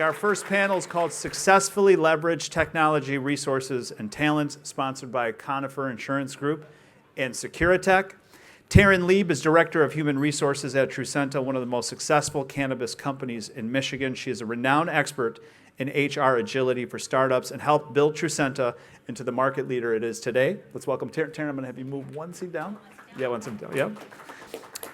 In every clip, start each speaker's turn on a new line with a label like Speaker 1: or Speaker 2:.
Speaker 1: Our first panel is called Successfully Leverage Technology, Resources, and Talent, sponsored by Conifer Insurance Group and Securitech. Taryn Lieb is Director of Human Resources at Trucenta, one of the most successful cannabis companies in Michigan. She is a renowned expert in HR agility for startups and helped build Trucenta into the market leader it is today. Let's welcome Taryn. Taryn, I'm going to have you move one seat down. Yeah, one seat down. Yep.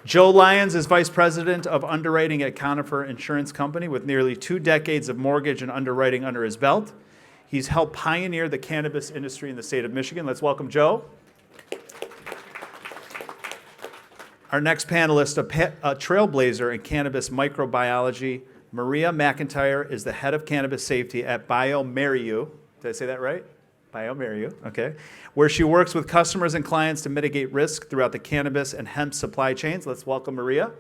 Speaker 1: Joe Lyons is Vice President of Underwriting at Conifer Insurance Company with nearly 2 decades of mortgage and underwriting under his belt. He's helped pioneer the cannabis industry in the state of Michigan. Let's welcome Joe. Our next panelist, a trailblazer in cannabis microbiology, Maria McIntyre is the head of cannabis safety at bioMérieux. Did I say that right? bioMérieux, okay, where she works with customers and clients to mitigate risk throughout the cannabis and hemp supply chains. Let's welcome Maria.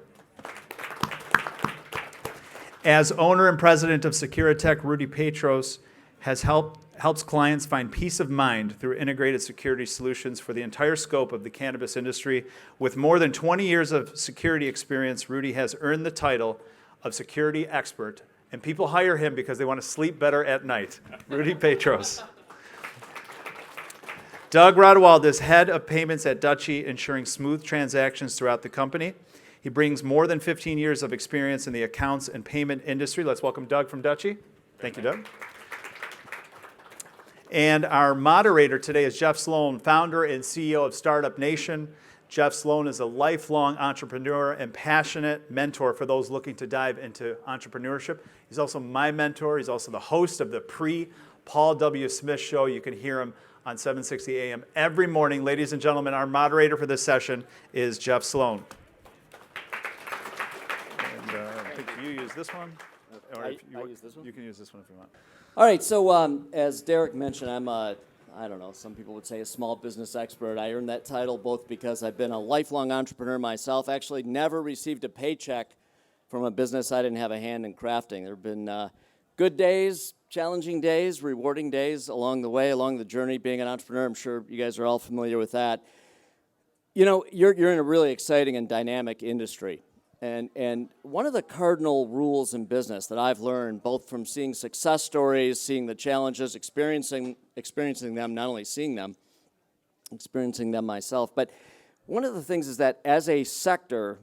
Speaker 1: As owner and president of Securitech, Rudy Petros helps clients find peace of mind through integrated security solutions for the entire scope of the cannabis industry. With more than 20 years of security experience, Rudy has earned the title of security expert, and people hire him because they want to sleep better at night. Rudy Petros. Doug Rodewald is head of payments at Dutchie, ensuring smooth transactions throughout the company. He brings more than 15 years of experience in the accounts and payment industry. Let's welcome Doug from Dutchie. Thank you, Doug. And our moderator today is Jeff Sloan, founder and CEO of Startup Nation. Jeff Sloan is a lifelong entrepreneur and passionate mentor for those looking to dive into entrepreneurship. He's also my mentor. He's also the host of the Paul W. Smith Show. You can hear him on 760 AM every morning. Ladies and gentlemen, our moderator for this session is Jeff Sloan. And I think you use this one. Or
Speaker 2: I use this one?
Speaker 1: You can use this one if you want.
Speaker 2: All right, so as Derek mentioned, I'm I don't know, some people would say a small business expert. I earned that title both because I've been a lifelong entrepreneur myself, actually never received a paycheck from a business I didn't have a hand in crafting. There have been good days, challenging days, rewarding days along the way, along the journey being an entrepreneur. I'm sure you guys are all familiar with that. You know, you're in a really exciting and dynamic industry. And one of the cardinal rules in business that I've learned, both from seeing success stories, seeing the challenges, experiencing them, not only seeing them, experiencing them myself, but one of the things is that as a sector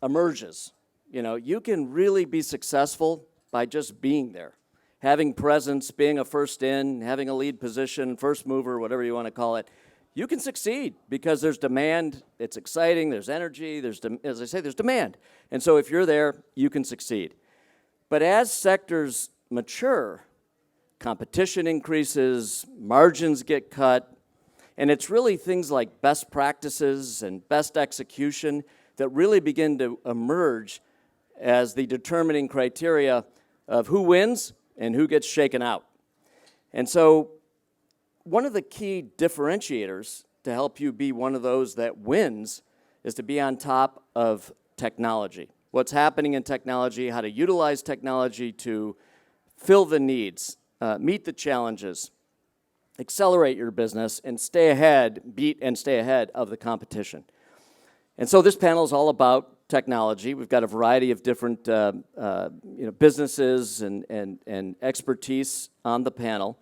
Speaker 2: emerges, you know, you can really be successful by just being there, having presence, being a first in, having a lead position, first mover, whatever you want to call it. You can succeed because there's demand, it's exciting, there's energy, as I say, there's demand. And so if you're there, you can succeed. But as sectors mature, competition increases, margins get cut, and it's really things like best practices and best execution that really begin to emerge as the determining criteria of who wins and who gets shaken out. And so one of the key differentiators to help you be one of those that wins is to be on top of technology. What's happening in technology, how to utilize technology to fill the needs, meet the challenges, accelerate your business, and stay ahead of the competition. And so this panel is all about technology. We've got a variety of different businesses and expertise on the panel.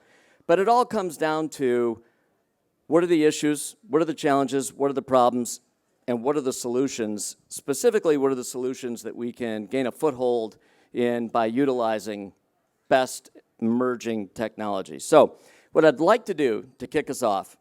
Speaker 2: But it all comes down to what are the issues, what are the challenges, what are the problems, and what are the solutions? Specifically, what are the solutions that we can gain a foothold in by utilizing best emerging technology? So what I'd like to do to kick us off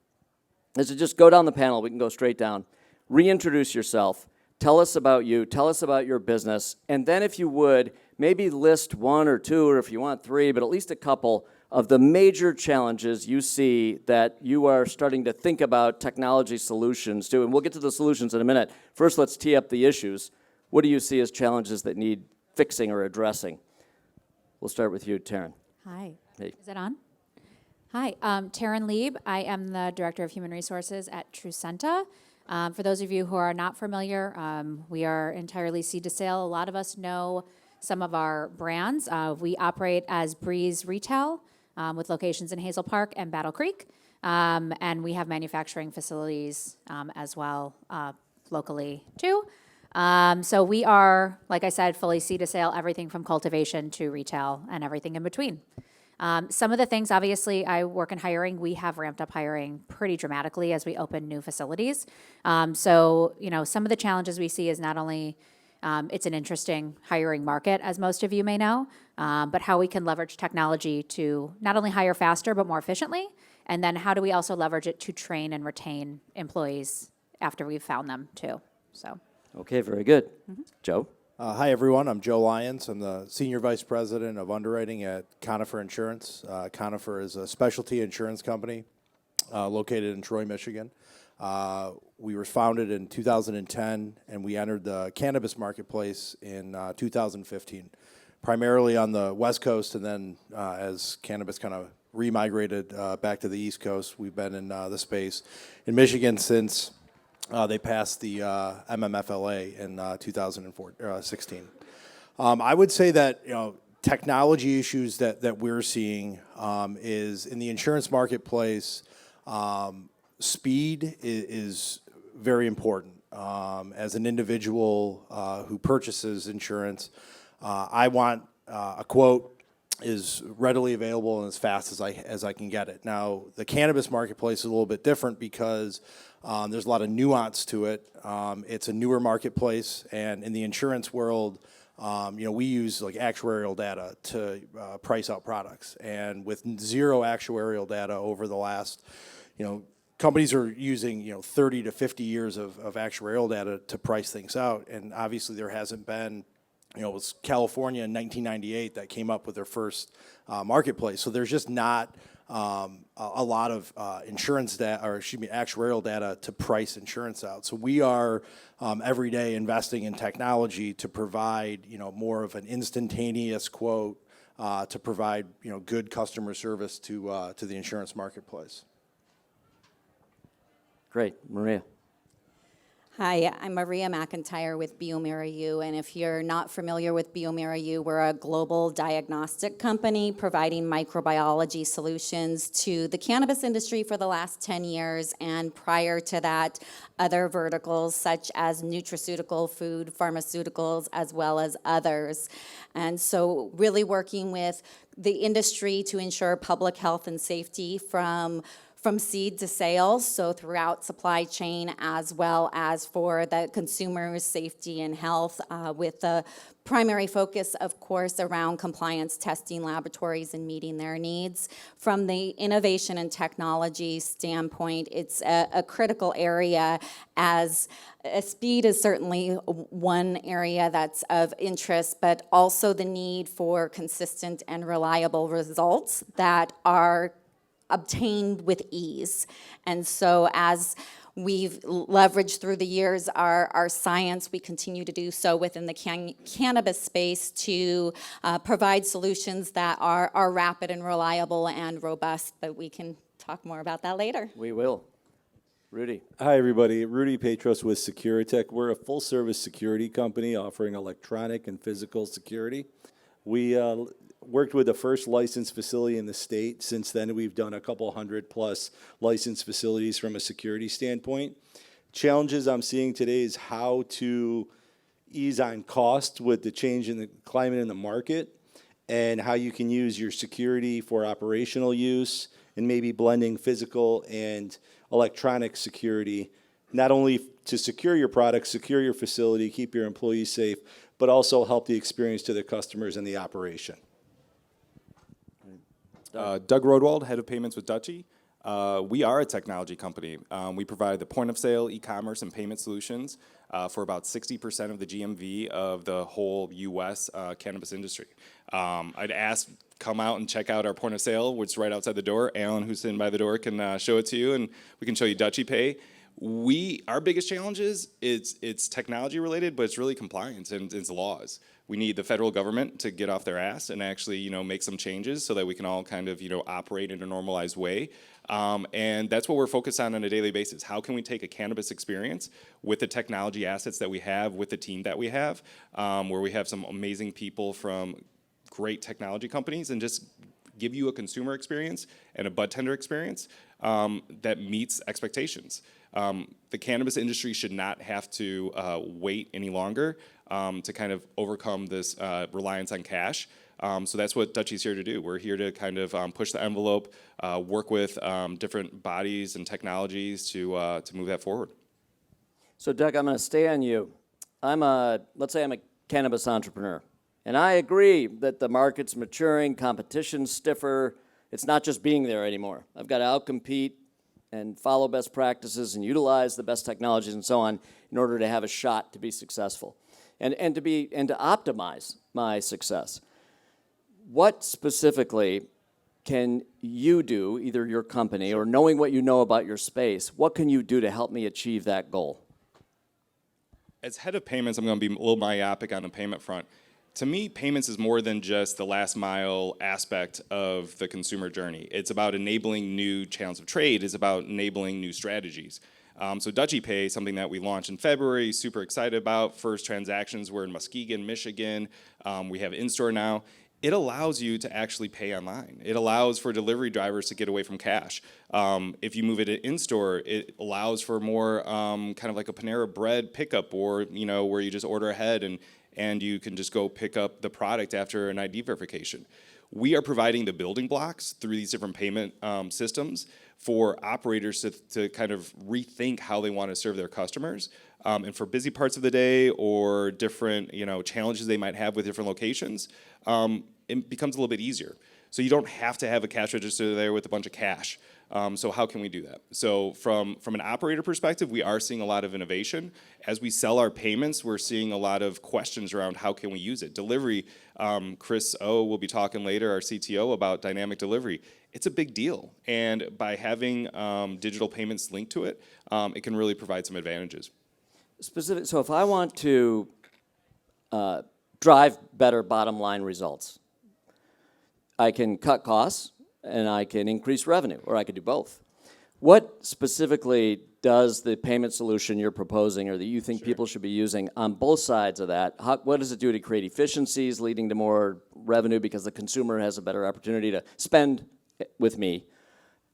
Speaker 2: is to just go down the panel. We can go straight down. Reintroduce yourself. Tell us about you. Tell us about your business. And then if you would, maybe list 1 or 2, or if you want 3, but at least a couple of the major challenges you see that you are starting to think about technology solutions to. And we'll get to the solutions in a minute. First, let's tee up the issues. What do you see as challenges that need fixing or addressing? We'll start with you, Taryn.
Speaker 3: Hi.
Speaker 2: Hey.
Speaker 3: Is it on? Hi, Taryn Lieb. I am the Director of Human Resources at Trucenta. For those of you who are not familiar, we are entirely seed to sale. A lot of us know some of our brands. We operate as Breeze Retail with locations in Hazel Park and Battle Creek. And we have manufacturing facilities as well locally too. So we are, like I said, fully seed to sale, everything from cultivation to retail and everything in between. Some of the things, obviously, I work in hiring. We have ramped up hiring pretty dramatically as we open new facilities. So, some of the challenges we see is not only it's an interesting hiring market, as most of you may know, but how we can leverage technology to not only hire faster, but more efficiently. And then how do we also leverage it to train and retain employees after we've found them, too. So.
Speaker 2: Okay, very good. Joe?
Speaker 4: Hi, everyone. I'm Joe Lyons. I'm the Senior Vice President of Underwriting at Conifer Insurance. Conifer is a specialty insurance company located in Troy, Michigan. We were founded in 2010, and we entered the cannabis marketplace in 2015, primarily on the West Coast, and then as cannabis kind of remigrated back to the East Coast, we've been in the space in Michigan since they passed the MMFLA in 2016. I would say that technology issues that we're seeing is in the insurance marketplace. Speed is very important. As an individual who purchases insurance, I want a quote is readily available and as fast as I can get it. Now, the cannabis marketplace is a little bit different because there's a lot of nuance to it. It's a newer marketplace, and in the insurance world, we use like actuarial data to price out products. And with zero actuarial data over the last, companies are using 30 to 50 years of actuarial data to price things out, and obviously there hasn't been. It was California in 1998 that came up with their first marketplace. So there's just not a lot of actuarial data to price insurance out. So we are every day investing in technology to provide, more of an instantaneous quote to provide, good customer service to the insurance marketplace.
Speaker 2: Great. Maria?
Speaker 5: Hi, I'm Maria McIntyre with bioMérieux, and if you're not familiar with bioMérieux, we're a global diagnostic company providing microbiology solutions to the cannabis industry for the last 10 years, and prior to that, other verticals such as nutraceutical, food, pharmaceuticals, as well as others. And so really working with the industry to ensure public health and safety from seed to sales, so throughout supply chain, as well as for the consumer's safety and health, with the primary focus, of course, around compliance testing laboratories and meeting their needs. From the innovation and technology standpoint, it's a critical area, as speed is certainly one area that's of interest, but also the need for consistent and reliable results that are obtained with ease. And so as we've leveraged through the years our science, we continue to do so within the cannabis space to provide solutions that are rapid and reliable and robust, but we can talk more about that later.
Speaker 2: We will. Rudy?
Speaker 6: Hi, everybody. Rudy Petros with Securitech. We're a full-service security company offering electronic and physical security. We worked with the first licensed facility in the state. Since then, we've done a couple 100+ licensed facilities from a security standpoint. Challenges I'm seeing today is how to ease on cost with the change in the climate in the market, and how you can use your security for operational use, and maybe blending physical and electronic security, not only to secure your products, secure your facility, keep your employees safe, but also help the experience to the customers and the operation.
Speaker 7: Doug Rodwald, head of payments with Dutchie. We are a technology company. We provide the point of sale, e-commerce, and payment solutions for about 60% of the GMV of the whole U.S. Cannabis industry. I'd ask, come out and check out our point of sale, which is right outside the door. Alan, who's sitting by the door, can show it to you, and we can show you Dutchie Pay. Our biggest challenge is it's technology related, but it's really compliance and it's laws. We need the federal government to get off their ass and actually, make some changes so that we can all kind of, operate in a normalized way. And that's what we're focused on a daily basis. How can we take a cannabis experience with the technology assets that we have, with the team that we have, where we have some amazing people from great technology companies, and just give you a consumer experience and a bud tender experience that meets expectations. The cannabis industry should not have to wait any longer to kind of overcome this reliance on cash. So that's what Dutchie's here to do. We're here to kind of push the envelope, work with different bodies and technologies to move that forward.
Speaker 2: So, Doug, I'm going to stay on you. Let's say I'm a cannabis entrepreneur, and I agree that the market's maturing, competition's stiffer. It's not just being there anymore. I've got to outcompete and follow best practices and utilize the best technologies and so on in order to have a shot to be successful and to optimize my success. What specifically can you do, either your company or knowing what you know about your space, what can you do to help me achieve that goal?
Speaker 7: As head of payments, I'm going to be a little myopic on the payment front. To me, payments is more than just the last mile aspect of the consumer journey. It's about enabling new channels of trade. It's about enabling new strategies. So Dutchie Pay, something that we launched in February, super excited about. First transactions were in Muskegon, Michigan. We have in-store now. It allows you to actually pay online. It allows for delivery drivers to get away from cash. If you move it in-store, it allows for more kind of like a Panera Bread pickup, or where you just order ahead and you can just go pick up the product after an ID verification. We are providing the building blocks through these different payment systems for operators to kind of rethink how they want to serve their customers. And for busy parts of the day or different challenges they might have with different locations, it becomes a little bit easier. So you don't have to have a cash register there with a bunch of cash. So how can we do that? So from an operator perspective, we are seeing a lot of innovation. As we sell our payments, we're seeing a lot of questions around how can we use it. Delivery, Chris O will be talking later, our CTO, about dynamic delivery. It's a big deal. And by having digital payments linked to it, it can really provide some advantages.
Speaker 2: So if I want to drive better bottom line results, I can cut costs and I can increase revenue, or I could do both. What specifically does the payment solution you're proposing or that you think people should be using on both sides of that, what does it do to create efficiencies leading to more revenue because the consumer has a better opportunity to spend with me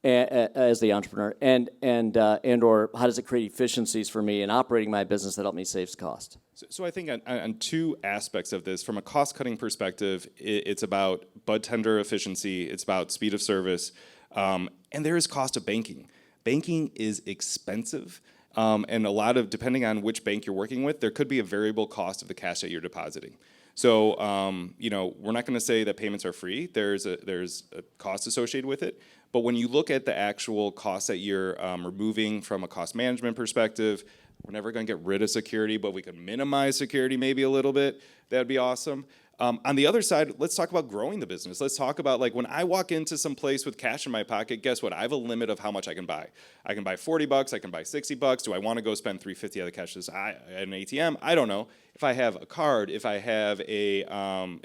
Speaker 2: as the entrepreneur, and or how does it create efficiencies for me in operating my business that help me save cost?
Speaker 7: So I think on two aspects of this, from a cost-cutting perspective, it's about bud tender efficiency, it's about speed of service, and there is cost of banking. Banking is expensive, and depending on which bank you're working with, there could be a variable cost of the cash that you're depositing. So, we're not going to say that payments are free. There's a cost associated with it. But when you look at the actual costs that you're removing from a cost management perspective, we're never going to get rid of security, but we could minimize security maybe a little bit. That'd be awesome. On the other side, let's talk about growing the business. Let's talk about, like, when I walk into some place with cash in my pocket, guess what? I have a limit of how much I can buy. I can buy $40, I can buy $60. Do I want to go spend $350 out of cash at an ATM? I don't know. If I have a card, if I have if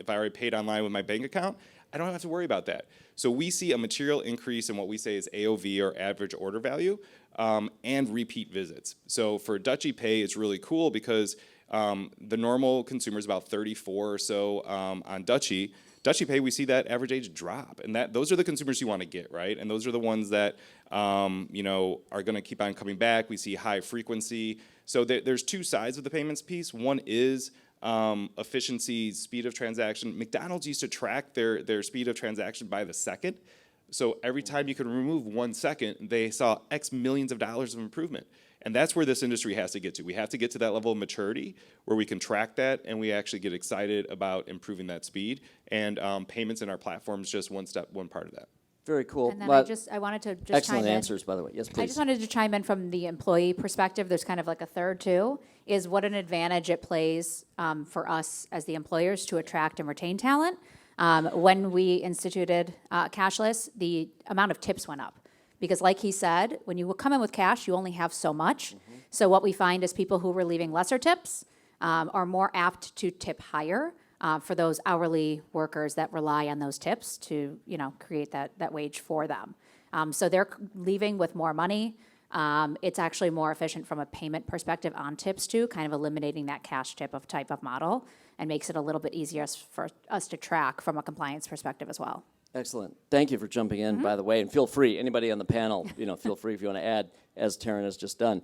Speaker 7: I already paid online with my bank account, I don't have to worry about that. So we see a material increase in what we say is AOV, or average order value, and repeat visits. So for Dutchie Pay, it's really cool because the normal consumer is about 34 or so on Dutchie. Dutchie Pay, we see that average age drop, and those are the consumers you want to get, right? And those are the ones that are going to keep on coming back. We see high frequency. So there's two sides of the payments piece. One is efficiency, speed of transaction. McDonald's used to track their speed of transaction by the second. So every time you could remove 1 second, they saw X millions of dollars of improvement. And that's where this industry has to get to. We have to get to that level of maturity where we can track that and we actually get excited about improving that speed. And payments in our platform is just one part of that.
Speaker 2: Very cool.
Speaker 3: And then I wanted to just
Speaker 2: excellent
Speaker 3: chime in.
Speaker 2: answers, by the way. Yes, please.
Speaker 3: I just wanted to chime in from the employee perspective. There's kind of like a third too, is what an advantage it plays for us as the employers to attract and retain talent. When we instituted cashless, the amount of tips went up. Because like he said, when you come in with cash, you only have so much. Mm-hmm. So what we find is people who were leaving lesser tips are more apt to tip higher for those hourly workers that rely on those tips to, create that wage for them. So they're leaving with more money. It's actually more efficient from a payment perspective on tips too, kind of eliminating that cash tip type of model, and makes it a little bit easier for us to track from a compliance perspective as well.
Speaker 2: Excellent. Thank you for jumping in, by the way, and feel free, anybody on the panel, feel free if you want to add, as Taryn has just done.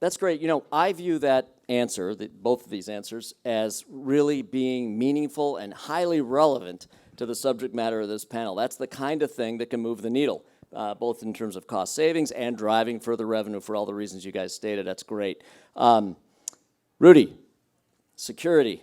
Speaker 2: That's great. I view that answer, both of these answers, as really being meaningful and highly relevant to the subject matter of this panel. That's the kind of thing that can move the needle, both in terms of cost savings and driving further revenue for all the reasons you guys stated. That's great. Rudy, security.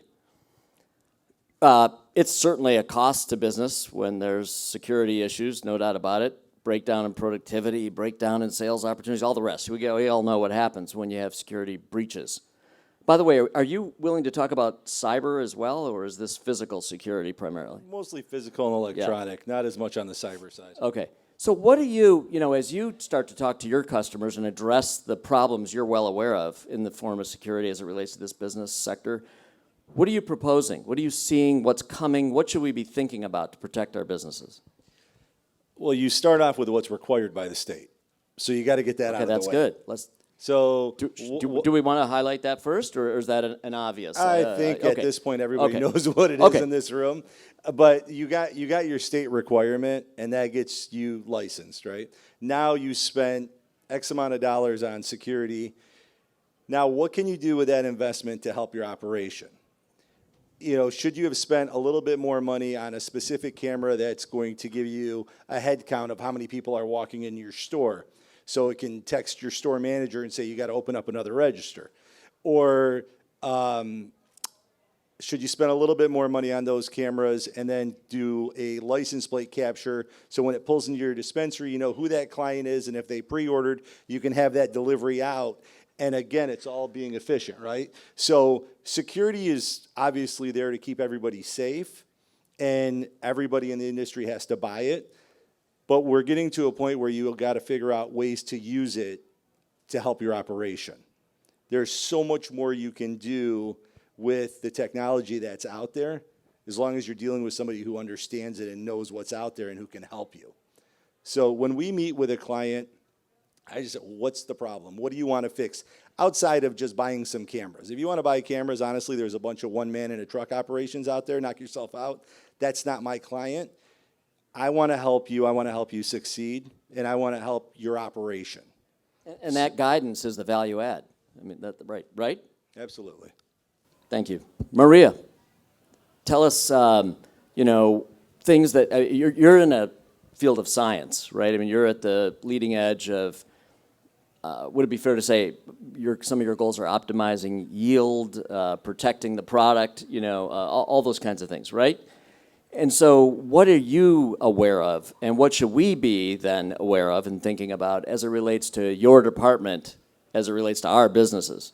Speaker 2: It's certainly a cost to business when there's security issues, no doubt about it. Breakdown in productivity, breakdown in sales opportunities, all the rest. We all know what happens when you have security breaches. By the way, are you willing to talk about cyber as well, or is this physical security primarily?
Speaker 6: Mostly physical and electronic, not as much on the cyber side.
Speaker 2: Okay. So what do you, as you start to talk to your customers and address the problems you're well aware of in the form of security as it relates to this business sector, what are you proposing? What are you seeing? What's coming? What should we be thinking about to protect our businesses?
Speaker 6: Well, you start off with what's required by the state. So you got to get that out of the way.
Speaker 2: That's good. Let's.
Speaker 6: So
Speaker 2: Do we want to highlight that first, or is that an obvious?
Speaker 6: I think at this point everybody knows what it is in this room. But you got your state requirement, and that gets you licensed, right? Now you spent X amount of dollars on security. Now what can you do with that investment to help your operation? Should you have spent a little bit more money on a specific camera that's going to give you a head count of how many people are walking in your store, so it can text your store manager and say you got to open up another register? Or should you spend a little bit more money on those cameras and then do a license plate capture, so when it pulls into your dispensary, you know who that client is, and if they pre-ordered, you can have that delivery out. And again, it's all being efficient, right? So security is obviously there to keep everybody safe, and everybody in the industry has to buy it. But we're getting to a point where you've got to figure out ways to use it to help your operation. There's so much more you can do with the technology that's out there, as long as you're dealing with somebody who understands it and knows what's out there and who can help you. So when we meet with a client, I just say, what's the problem? What do you want to fix outside of just buying some cameras? If you want to buy cameras, honestly, there's a bunch of one-man in a truck operations out there. Knock yourself out. That's not my client. I want to help you. I want to help you succeed, and I want to help your operation.
Speaker 2: And that guidance is the value add. I mean, right?
Speaker 6: Absolutely.
Speaker 2: Thank you. Maria, tell us, things that, you're in a field of science, right? I mean, you're at the leading edge of, would it be fair to say some of your goals are optimizing yield, protecting the product, all those kinds of things, right? And so what are you aware of, and what should we be then aware of and thinking about as it relates to your department, as it relates to our businesses?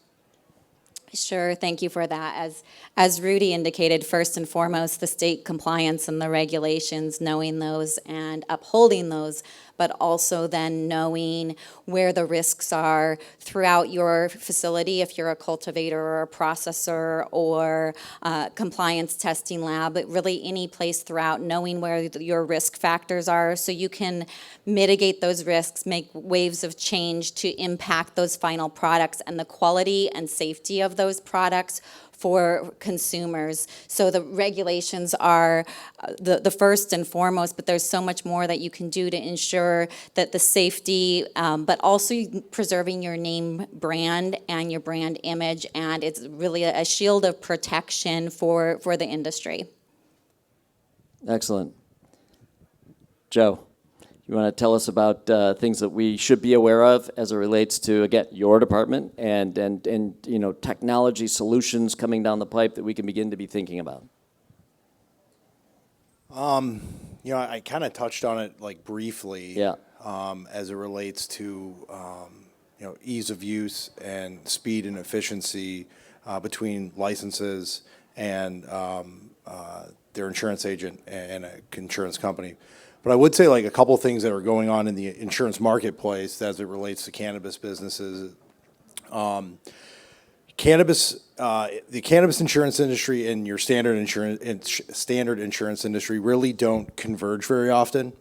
Speaker 5: Sure, thank you for that. As Rudy indicated, first and foremost, the state compliance and the regulations, knowing those and upholding those, but also then knowing where the risks are throughout your facility, if you're a cultivator or a processor or compliance testing lab, but really any place throughout, knowing where your risk factors are so you can mitigate those risks, make waves of change to impact those final products and the quality and safety of those products for consumers. So the regulations are the first and foremost, but there's so much more that you can do to ensure that the safety, but also preserving your name brand and your brand image, and it's really a shield of protection for the industry.
Speaker 2: Excellent. Joe, you want to tell us about things that we should be aware of as it relates to, again, your department and technology solutions coming down the pipe that we can begin to be thinking about?
Speaker 4: I kind of touched on it briefly.
Speaker 2: Yeah.
Speaker 4: As it relates to ease of use and speed and efficiency between licenses and their insurance agent and an insurance company. But I would say a couple of things that are going on in the insurance marketplace as it relates to cannabis businesses. The cannabis insurance industry and your standard insurance industry really don't converge very often.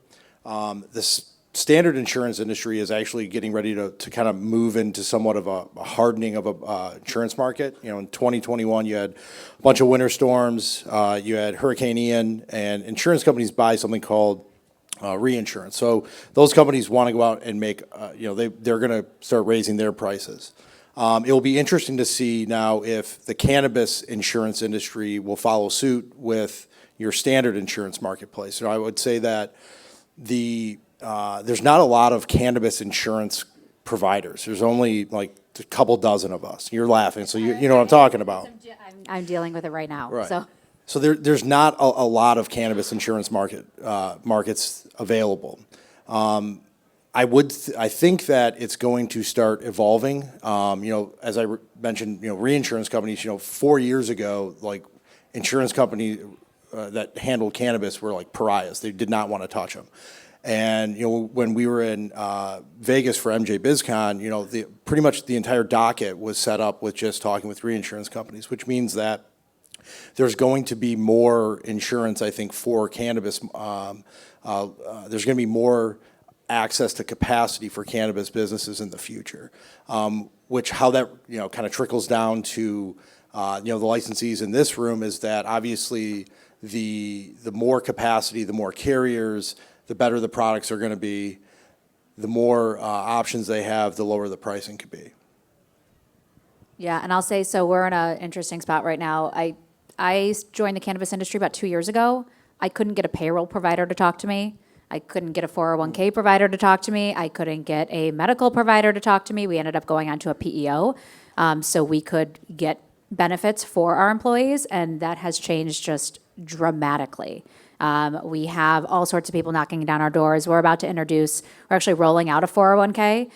Speaker 4: The standard insurance industry is actually getting ready to kind of move into somewhat of a hardening of a insurance market. You know, in 2021, you had a bunch of winter storms, you had Hurricane Ian, and insurance companies buy something called reinsurance. So those companies want to go out and make, they're going to start raising their prices. It will be interesting to see now if the cannabis insurance industry will follow suit with your standard insurance marketplace. I would say that there's not a lot of cannabis insurance providers. There's only like a couple dozen of us. You're laughing, so you know what I'm talking about.
Speaker 3: I'm dealing with it right now.
Speaker 4: Right. So there's not a lot of cannabis insurance markets available. I think that it's going to start evolving. As I mentioned, reinsurance companies. 4 years ago, like insurance companies that handled cannabis were like pariahs. They did not want to touch them. And when we were in Vegas for MJ BizCon, pretty much the entire docket was set up with just talking with reinsurance companies, which means that there's going to be more insurance, I think, for cannabis. There's going to be more access to capacity for cannabis businesses in the future, which how that kind of trickles down to the licensees in this room is that obviously the more capacity, the more carriers, the better the products are going to be, the more options they have, the lower the pricing could be.
Speaker 3: Yeah, and I'll say, so we're in an interesting spot right now. I joined the cannabis industry about 2 years ago. I couldn't get a payroll provider to talk to me. I couldn't get a 401k provider to talk to me. I couldn't get a medical provider to talk to me. We ended up going onto a PEO, so we could get benefits for our employees, and that has changed just dramatically. We have all sorts of people knocking down our doors. We're actually rolling out a 401k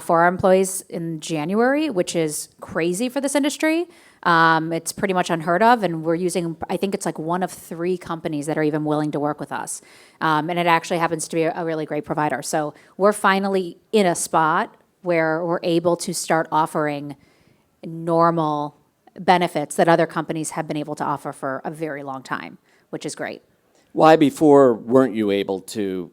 Speaker 3: for our employees in January, which is crazy for this industry. It's pretty much unheard of, and I think it's like one of 3 companies that are even willing to work with us. And it actually happens to be a really great provider. So we're finally in a spot where we're able to start offering normal benefits that other companies have been able to offer for a very long time, which is great.
Speaker 2: Why before weren't you able to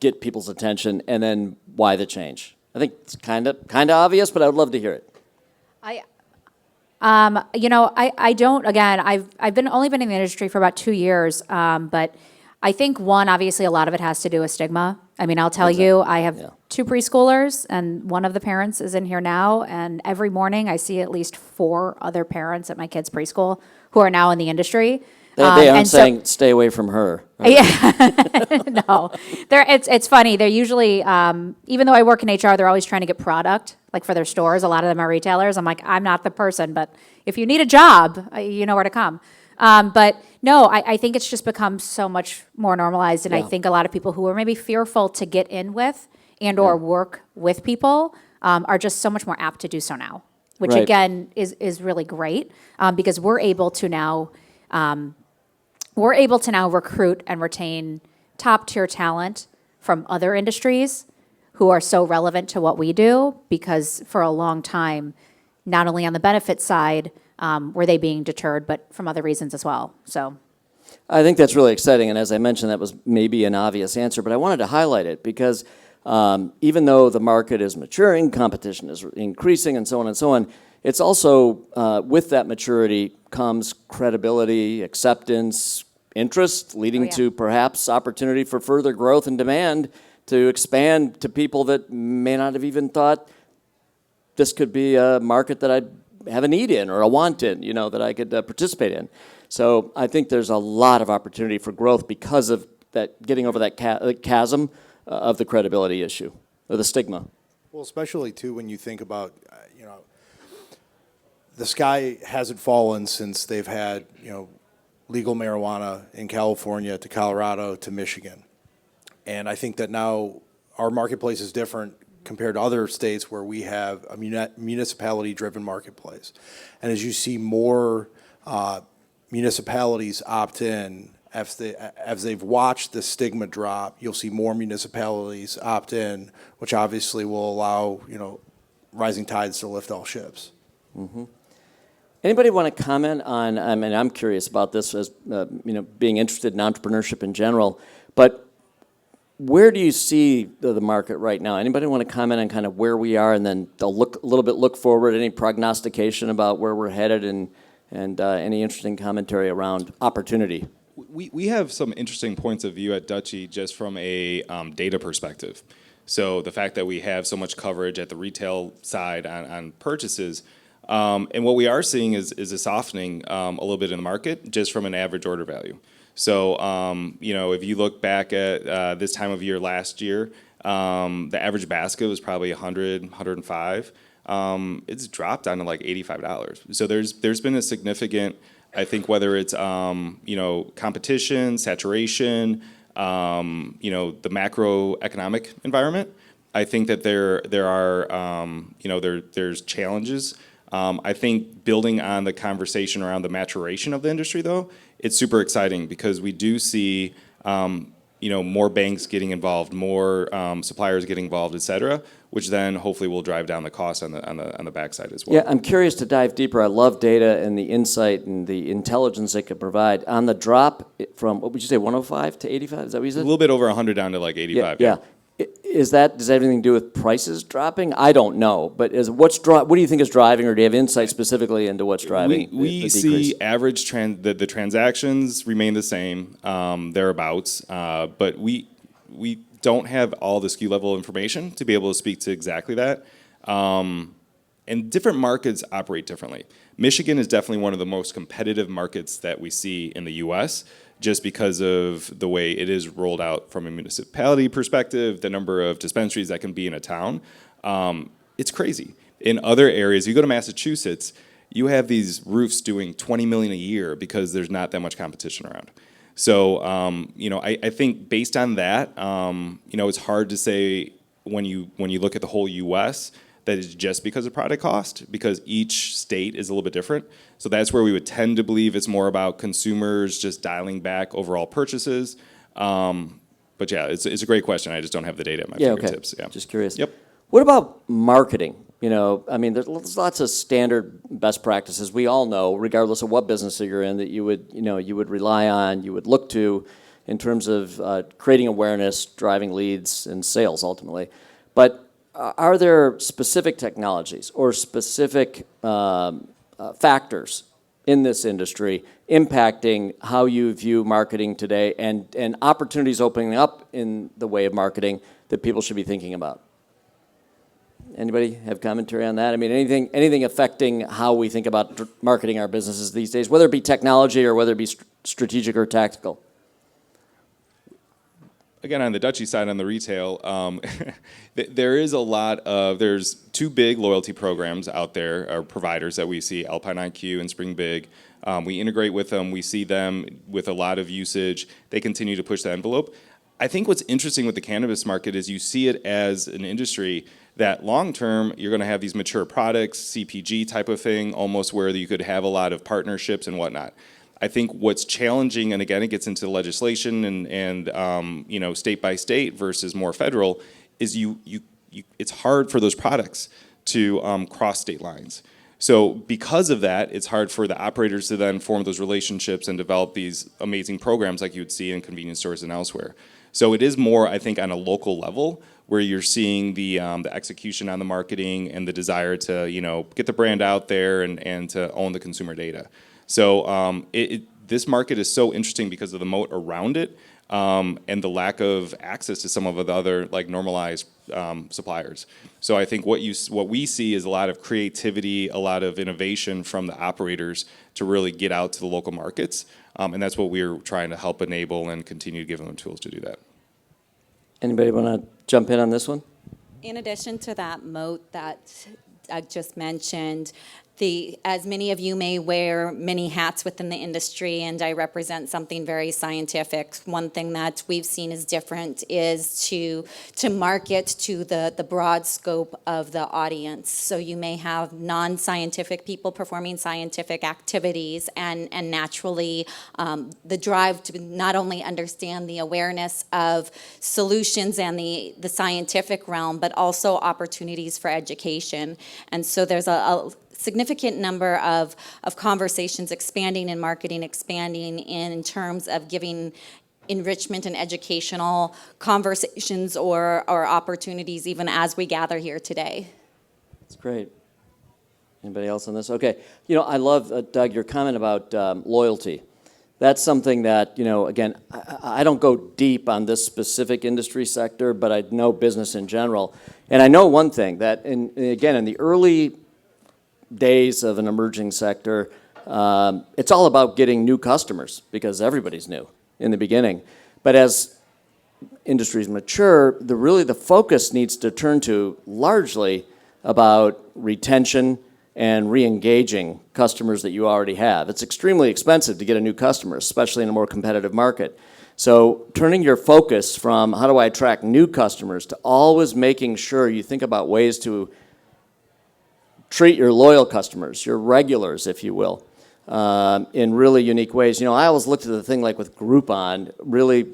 Speaker 2: get people's attention, and then why the change? I think it's kind of obvious, but I would love to hear it.
Speaker 3: I don't. Again, I've only been in the industry for about 2 years, but I think one, obviously, a lot of it has to do with stigma. I mean, I'll tell you, I have 2 preschoolers, and one of the parents is in here now, and every morning I see at least 4 other parents at my kids' preschool who are now in the industry.
Speaker 2: They aren't saying stay away from her. Right?
Speaker 3: Yeah, no. It's funny. They're usually, even though I work in HR, they're always trying to get product, like for their stores. A lot of them are retailers. I'm like, I'm not the person, but if you need a job, you know where to come. But no, I think it's just become so much more normalized, and I think a lot of people who are maybe fearful to get in with and or work with people are just so much more apt to do so now, which again is really great because we're able to now recruit and retain top-tier talent from other industries who are so relevant to what we do, because for a long time, not only on the benefit side were they being deterred, but from other reasons as well. So
Speaker 2: I think that's really exciting, and as I mentioned, that was maybe an obvious answer, but I wanted to highlight it because even though the market is maturing, competition is increasing, and so on, it's also, with that maturity comes credibility, acceptance, interest, leading to perhaps opportunity for further growth and demand to expand to people that may not have even thought this could be a market that I'd have a need in or a want in, that I could participate in. So I think there's a lot of opportunity for growth because of that, getting over that chasm of the credibility issue, or the stigma.
Speaker 4: Well, especially too when you think about, the sky hasn't fallen since they've had, legal marijuana in California to Colorado to Michigan. And I think that now our marketplace is different compared to other states where we have a municipality-driven marketplace. And as you see more municipalities opt in, as they've watched the stigma drop, you'll see more municipalities opt in, which obviously will allow, rising tides to lift all ships.
Speaker 2: Mm-hmm. Anybody want to comment on, I mean, I'm curious about this as, being interested in entrepreneurship in general, but where do you see the market right now? Anybody want to comment on kind of where we are, and then they'll look forward, any prognostication about where we're headed, and any interesting commentary around opportunity?
Speaker 7: We have some interesting points of view at Dutchie just from a data perspective. So the fact that we have so much coverage at the retail side on purchases, and what we are seeing is a softening a little bit in the market just from an average order value. So if you look back at this time of year last year, the average basket was probably 100, 105. It's dropped down to like $85. So there's been a significant, I think, whether it's competition, saturation, the macroeconomic environment. I think that there are there's challenges. I think building on the conversation around the maturation of the industry, though, it's super exciting because we do see more banks getting involved, more suppliers getting involved, et cetera, which then hopefully will drive down the cost on the backside as well.
Speaker 2: Yeah, I'm curious to dive deeper. I love data and the insight and the intelligence it could provide. On the drop from, what would you say, 105 to 85? Is that what you said?
Speaker 7: A little bit over 100 down to like 85.
Speaker 2: Yeah. Does that have anything to do with prices dropping? I don't know, but what do you think is driving, or do you have insight specifically into what's driving
Speaker 7: We
Speaker 2: the
Speaker 7: see
Speaker 2: decrease?
Speaker 7: average the transactions remain the same, thereabouts, but we don't have all the SKU level information to be able to speak to exactly that. And different markets operate differently. Michigan is definitely one of the most competitive markets that we see in the U.S., just because of the way it is rolled out from a municipality perspective, the number of dispensaries that can be in a town. It's crazy. In other areas, you go to Massachusetts, you have these roofs doing $20 million a year because there's not that much competition around. So, I think based on that, it's hard to say when you look at the whole U.S., that is just because of product cost, because each state is a little bit different. So that's where we would tend to believe it's more about consumers just dialing back overall purchases. But yeah, it's a great question. I just don't have the data at my fingertips.
Speaker 2: Okay. Just curious.
Speaker 7: Yep.
Speaker 2: What about marketing? There's lots of standard best practices we all know, regardless of what business you're in, that you would rely on, you would look to in terms of creating awareness, driving leads, and sales ultimately. But are there specific technologies or specific factors in this industry impacting how you view marketing today, and opportunities opening up in the way of marketing that people should be thinking about? Anybody have commentary on that? Anything affecting how we think about marketing our businesses these days, whether it be technology or whether it be strategic or tactical?
Speaker 7: Again, on the Dutchie side, on the retail, there's two big loyalty programs out there, or providers that we see, Alpine IQ and Spring Big. We integrate with them. We see them with a lot of usage. They continue to push the envelope. I think what's interesting with the cannabis market is you see it as an industry that long-term, you're going to have these mature products, CPG type of thing, almost where you could have a lot of partnerships and whatnot. I think what's challenging, and again, it gets into legislation and state by state versus more federal, is it's hard for those products to cross state lines. So because of that, it's hard for the operators to then form those relationships and develop these amazing programs like you would see in convenience stores and elsewhere. So it is more, I think, on a local level where you're seeing the execution on the marketing and the desire to get the brand out there and to own the consumer data. So this market is so interesting because of the moat around it and the lack of access to some of the other normalized suppliers. So I think what we see is a lot of creativity, a lot of innovation from the operators to really get out to the local markets, and that's what we're trying to help enable and continue to give them tools to do that.
Speaker 2: Anybody want to jump in on this one?
Speaker 5: In addition to that moat that Doug just mentioned, as many of you may wear many hats within the industry, and I represent something very scientific. One thing that we've seen is different is to market to the broad scope of the audience. So you may have non-scientific people performing scientific activities, and naturally the drive to not only understand the awareness of solutions and the scientific realm, but also opportunities for education. And so there's a significant number of conversations expanding and marketing expanding in terms of giving enrichment and educational conversations or opportunities even as we gather here today.
Speaker 2: That's great. Anybody else on this? Okay. You know, I love, Doug, your comment about loyalty. That's something that, you know, again, I don't go deep on this specific industry sector, but I know business in general. And I know one thing, that, again, in the early days of an emerging sector, it's all about getting new customers because everybody's new in the beginning. But as industries mature, the focus needs to turn to largely about retention and re-engaging customers that you already have. It's extremely expensive to get a new customer, especially in a more competitive market. So turning your focus from how do I attract new customers to always making sure you think about ways to treat your loyal customers, your regulars, if you will, in really unique ways. You know, I always looked at the thing like with Groupon, really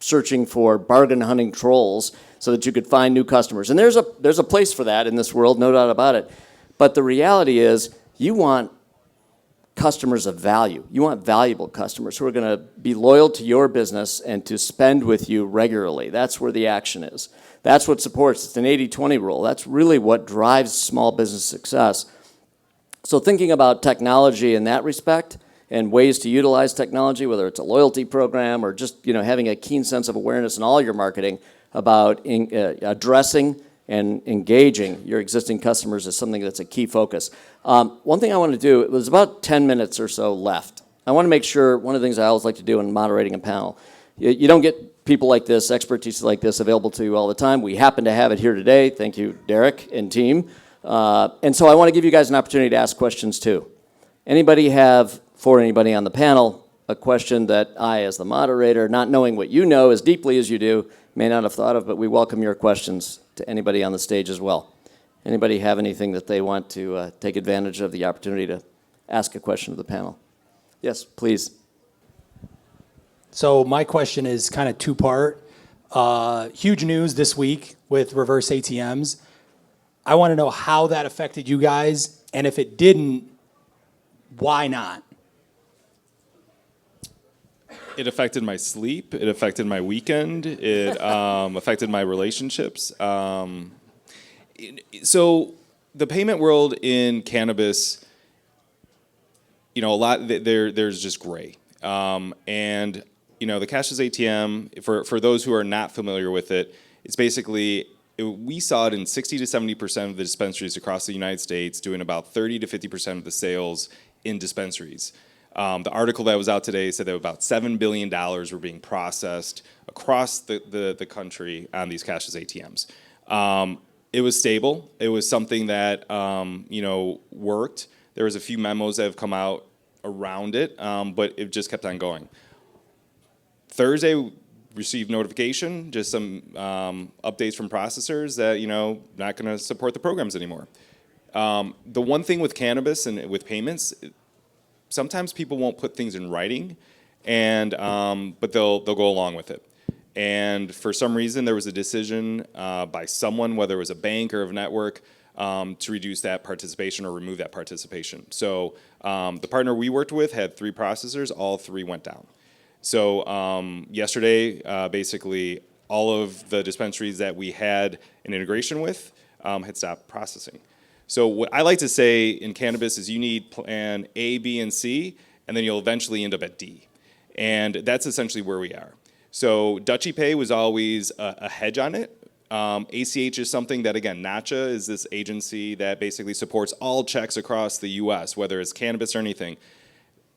Speaker 2: searching for bargain hunting trolls so that you could find new customers. And there's a place for that in this world, no doubt about it. But the reality is you want customers of value. You want valuable customers who are going to be loyal to your business and to spend with you regularly. That's where the action is. That's what supports. It's an 80-20 rule. That's really what drives small business success. So thinking about technology in that respect and ways to utilize technology, whether it's a loyalty program or just, you know, having a keen sense of awareness in all your marketing about addressing and engaging your existing customers is something that's a key focus. One thing I want to do, it was about 10 minutes or so left. I want to make sure, one of the things I always like to do in moderating a panel, you don't get people like this, expertise like this available to you all the time. We happen to have it here today. Thank you, Derek and team. And so I want to give you guys an opportunity to ask questions too. Anybody have, for anybody on the panel, a question that I, as the moderator, not knowing what you know as deeply as you do, may not have thought of, but we welcome your questions to anybody on the stage as well. Anybody have anything that they want to take advantage of the opportunity to ask a question of the panel? Yes, please.
Speaker 8: So my question is kind of two-part. Huge news this week with reverse ATMs. I want to know how that affected you guys, and if it didn't, why not?
Speaker 7: It affected my sleep. It affected my weekend. It affected my relationships. So the payment world in cannabis, you know, there's just gray. And you know, the cashless ATM, for those who are not familiar with it, it's basically, we saw it in 60 to 70% of the dispensaries across the United States, doing about 30 to 50% of the sales in dispensaries. The article that was out today said that about $7 billion were being processed across the country on these cashless ATMs. It was stable. It was something that you know, worked. There was a few memos that have come out around it, but it just kept on going. Thursday, received notification, just some updates from processors that, you know, not going to support the programs anymore. The one thing with cannabis and with payments, sometimes people won't put things in writing, and but they'll go along with it. And for some reason, there was a decision by someone, whether it was a bank or a network, to reduce that participation or remove that participation. So the partner we worked with had 3 processors. All 3 went down. So yesterday, basically, all of the dispensaries that we had an integration with had stopped processing. So what I like to say in cannabis is you need plan A, B, and C, and then you'll eventually end up at D. And that's essentially where we are. So Dutchy Pay was always a hedge on it. ACH is something that, again, NACHA is this agency that basically supports all checks across the U.S., whether it's cannabis or anything.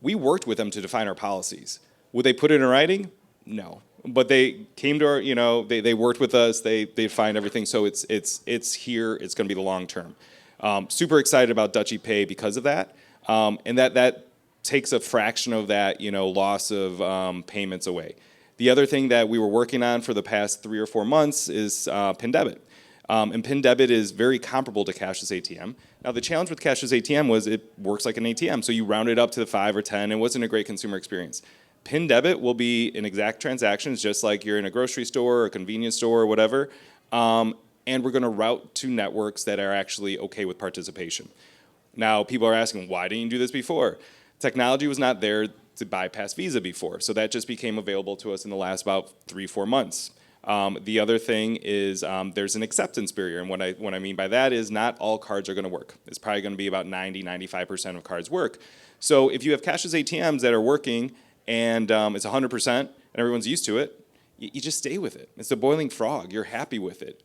Speaker 7: We worked with them to define our policies. Would they put it in writing? No. But they came to our, you know, they worked with us, they defined everything, so it's here, it's gonna be the long term. Super excited about Dutchy Pay because of that. And that takes a fraction of that, you know, loss of payments away. The other thing that we were working on for the past 3 or 4 months is PIN debit. And PIN debit is very comparable to cashless ATM. Now the challenge with cashless ATM was it works like an ATM, so you round it up to the 5 or 10. It wasn't a great consumer experience. PIN debit will be an exact transactions, just like you're in a grocery store or a convenience store or whatever. And we're going to route to networks that are actually okay with participation. Now, people are asking, why didn't you do this before? Technology was not there to bypass Visa before. So that just became available to us in the last about 3-4 months. The other thing is there's an acceptance barrier, and what I mean by that is not all cards are going to work. It's probably going to be about 90-95% of cards work. So if you have cashless ATMs that are working and it's 100% and everyone's used to it, you just stay with it. It's a boiling frog. You're happy with it.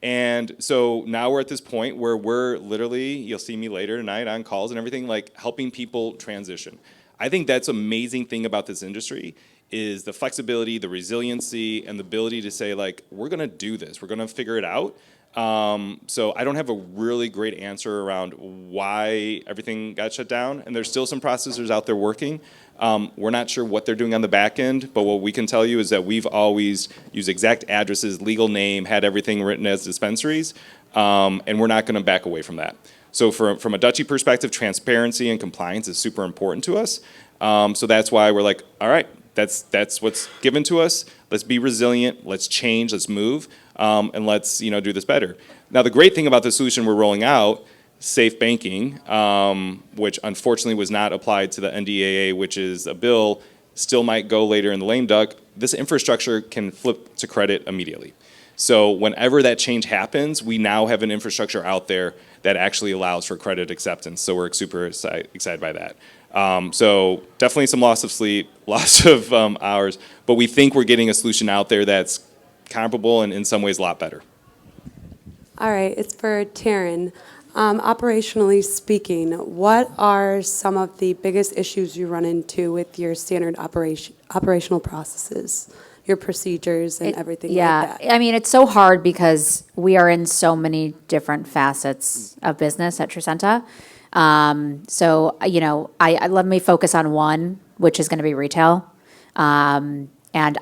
Speaker 7: And so now we're at this point where we're literally, you'll see me later tonight on calls and everything, like helping people transition. I think that's amazing thing about this industry is the flexibility, the resiliency, and the ability to say, like, we're going to do this. We're going to figure it out. So I don't have a really great answer around why everything got shut down. And there's still some processors out there working. We're not sure what they're doing on the back end, but what we can tell you is that we've always used exact addresses, legal name, had everything written as dispensaries, and we're not going to back away from that. So from a Dutchie perspective, transparency and compliance is super important to us. So that's why we're like, all right, that's what's given to us. Let's be resilient. Let's change. Let's move, and let's do this better. Now, the great thing about the solution we're rolling out, safe banking, which unfortunately was not applied to the NDAA, which is a bill, still might go later in the lame duck. This infrastructure can flip to credit immediately. So whenever that change happens, we now have an infrastructure out there that actually allows for credit acceptance. So we're super excited by that. So definitely some loss of sleep, loss of hours, but we think we're getting a solution out there that's comparable and in some ways a lot better.
Speaker 9: All right, it's for Taryn. Operationally speaking, what are some of the biggest issues you run into with your standard operational processes, your procedures and everything like that?
Speaker 3: I mean, it's so hard because we are in so many different facets of business at Trucenta. So, let me focus on one, which is going to be retail. And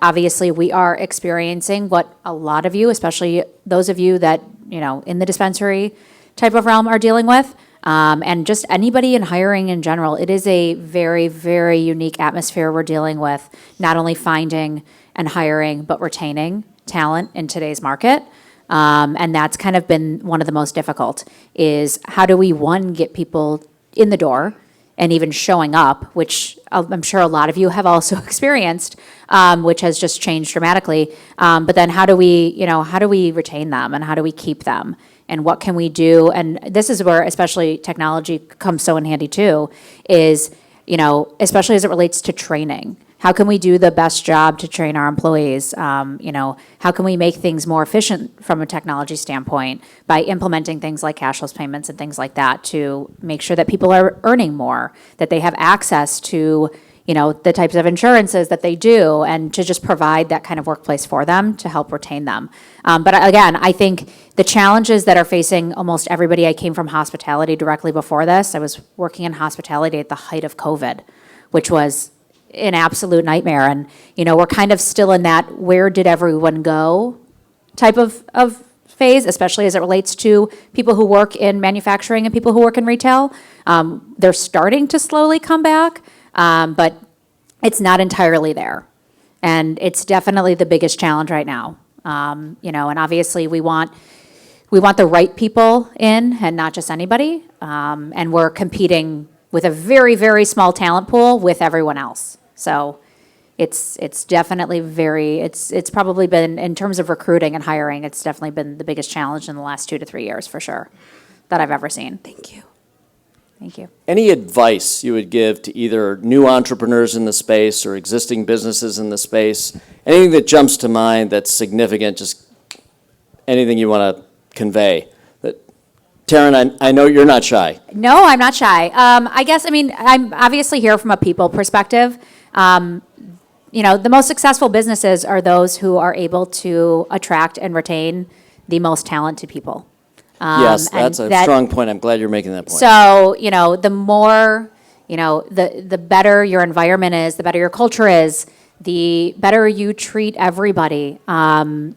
Speaker 3: obviously we are experiencing what a lot of you, especially those of you that, in the dispensary type of realm are dealing with. And just anybody in hiring in general, it is a very, very unique atmosphere we're dealing with, not only finding and hiring, but retaining talent in today's market. And that's kind of been one of the most difficult is how do we, one, get people in the door and even showing up, which I'm sure a lot of you have also experienced, which has just changed dramatically. But then how do we retain them and how do we keep them? And what can we do? And this is where especially technology comes so in handy too, is, especially as it relates to training. How can we do the best job to train our employees? How can we make things more efficient from a technology standpoint by implementing things like cashless payments and things like that to make sure that people are earning more, that they have access to, the types of insurances that they do, and to just provide that kind of workplace for them to help retain them. But again, I think the challenges that are facing almost everybody, I came from hospitality directly before this. I was working in hospitality at the height of COVID, which was an absolute nightmare. And, we're kind of still in that where did everyone go type of phase, especially as it relates to people who work in manufacturing and people who work in retail. They're starting to slowly come back, but it's not entirely there. And it's definitely the biggest challenge right now. And obviously we want the right people in and not just anybody. And we're competing with a very, very small talent pool with everyone else. So it's definitely it's probably been, in terms of recruiting and hiring, it's definitely been the biggest challenge in the last 2 to 3 years for sure that I've ever seen.
Speaker 9: Thank you.
Speaker 3: Thank you.
Speaker 2: Any advice you would give to either new entrepreneurs in the space or existing businesses in the space? Anything that jumps to mind that's significant, just anything you want to convey? Taryn, I know you're not shy.
Speaker 3: No, I'm not shy. I'm obviously here from a people perspective. The most successful businesses are those who are able to attract and retain the most talented people.
Speaker 2: Yes, that's a strong point. I'm glad you're making that point.
Speaker 3: So, the more, the better your environment is, the better your culture is, the better you treat everybody, and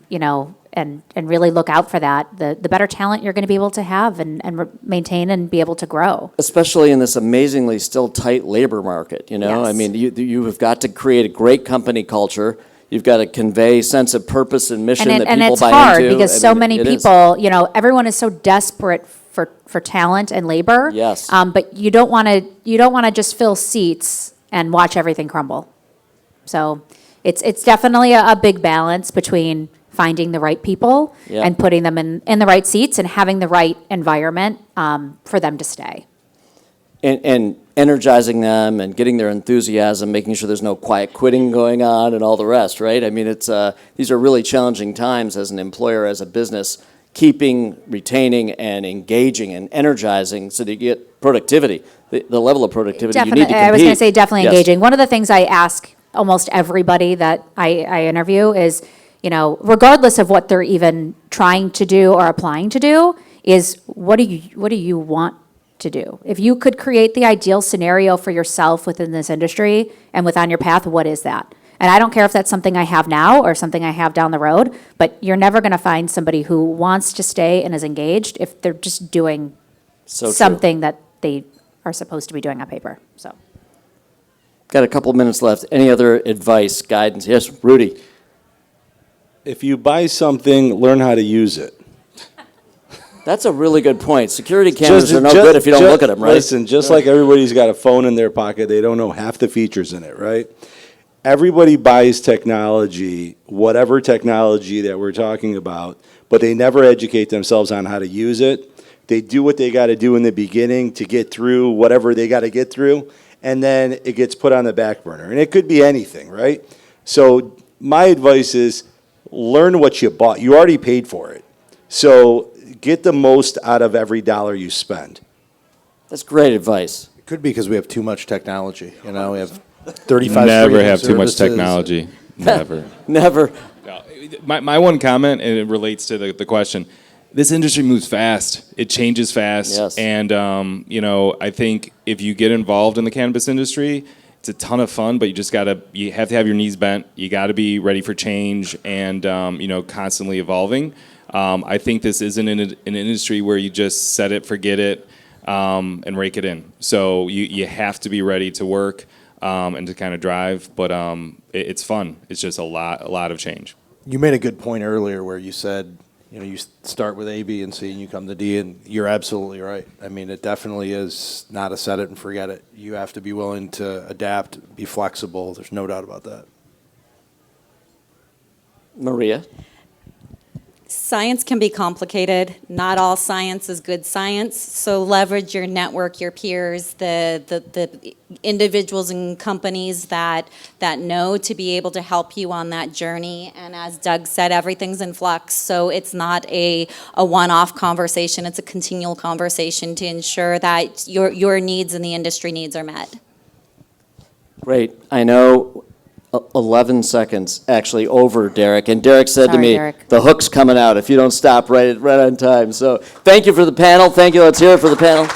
Speaker 3: really look out for that, the better talent you're going to be able to have and maintain and be able to grow.
Speaker 2: Especially in this amazingly still tight labor market,
Speaker 3: Yes.
Speaker 2: I mean, you have got to create a great company culture. You've got to convey sense of purpose and mission that people buy into.
Speaker 3: And it's hard because so many people, everyone is so desperate for talent and labor.
Speaker 2: Yes.
Speaker 3: But you don't want to just fill seats and watch everything crumble. So it's definitely a big balance between finding the right people
Speaker 2: Yeah.
Speaker 3: and putting them in the right seats and having the right environment for them to stay.
Speaker 2: And energizing them and getting their enthusiasm, making sure there's no quiet quitting going on and all the rest, right? I mean, these are really challenging times as an employer, as a business, keeping, retaining, and engaging and energizing so that you get productivity, the level of productivity you need to compete.
Speaker 3: I was going to say definitely
Speaker 2: Yes.
Speaker 3: engaging. One of the things I ask almost everybody that I interview is, regardless of what they're even trying to do or applying to do, is what do you want to do? If you could create the ideal scenario for yourself within this industry and within your path, what is that? And I don't care if that's something I have now or something I have down the road, but you're never going to find somebody who wants to stay and is engaged if they're just doing
Speaker 2: So true.
Speaker 3: something that they are supposed to be doing on paper. So.
Speaker 2: Got a couple minutes left. Any other advice, guidance? Yes, Rudy.
Speaker 6: If you buy something, learn how to use it.
Speaker 2: That's a really good point. Security cameras are no good if you don't look at them, right?
Speaker 6: Listen, just like everybody's got a phone in their pocket, they don't know half the features in it, right? Everybody buys technology, whatever technology that we're talking about, but they never educate themselves on how to use it. They do what they got to do in the beginning to get through whatever they got to get through, and then it gets put on the back burner. And it could be anything, right? So my advice is learn what you bought. You already paid for it. So get the most out of every dollar you spend.
Speaker 2: That's great advice.
Speaker 4: It could be because we have too much technology. We have 35
Speaker 7: Never
Speaker 4: streaming
Speaker 7: have too much
Speaker 4: services.
Speaker 7: technology. Never.
Speaker 2: Never.
Speaker 7: My one comment, and it relates to the question, this industry moves fast. It changes fast.
Speaker 2: Yes.
Speaker 7: And, I think if you get involved in the cannabis industry, it's a ton of fun, but you have to have your knees bent. You got to be ready for change and, constantly evolving. I think this isn't an industry where you just set it, forget it, and rake it in. So you have to be ready to work and to kind of drive, but it's fun. It's just a lot of change.
Speaker 4: You made a good point earlier where you said, you start with A, B, and C, and you come to D, and you're absolutely right. I mean, it definitely is not a set it and forget it. You have to be willing to adapt, be flexible. There's no doubt about that.
Speaker 2: Maria?
Speaker 5: Science can be complicated. Not all science is good science. So leverage your network, your peers, the individuals and companies that know to be able to help you on that journey. And as Doug said, everything's in flux. So it's not a one-off conversation. It's a continual conversation to ensure that your needs and the industry needs are met.
Speaker 2: Great. I know 11 seconds actually over, Derek. And Derek said to
Speaker 3: Sorry,
Speaker 2: me,
Speaker 3: Derek.
Speaker 2: the hook's coming out if you don't stop right on time. So thank you for the panel. Thank you. Let's hear it for the panel.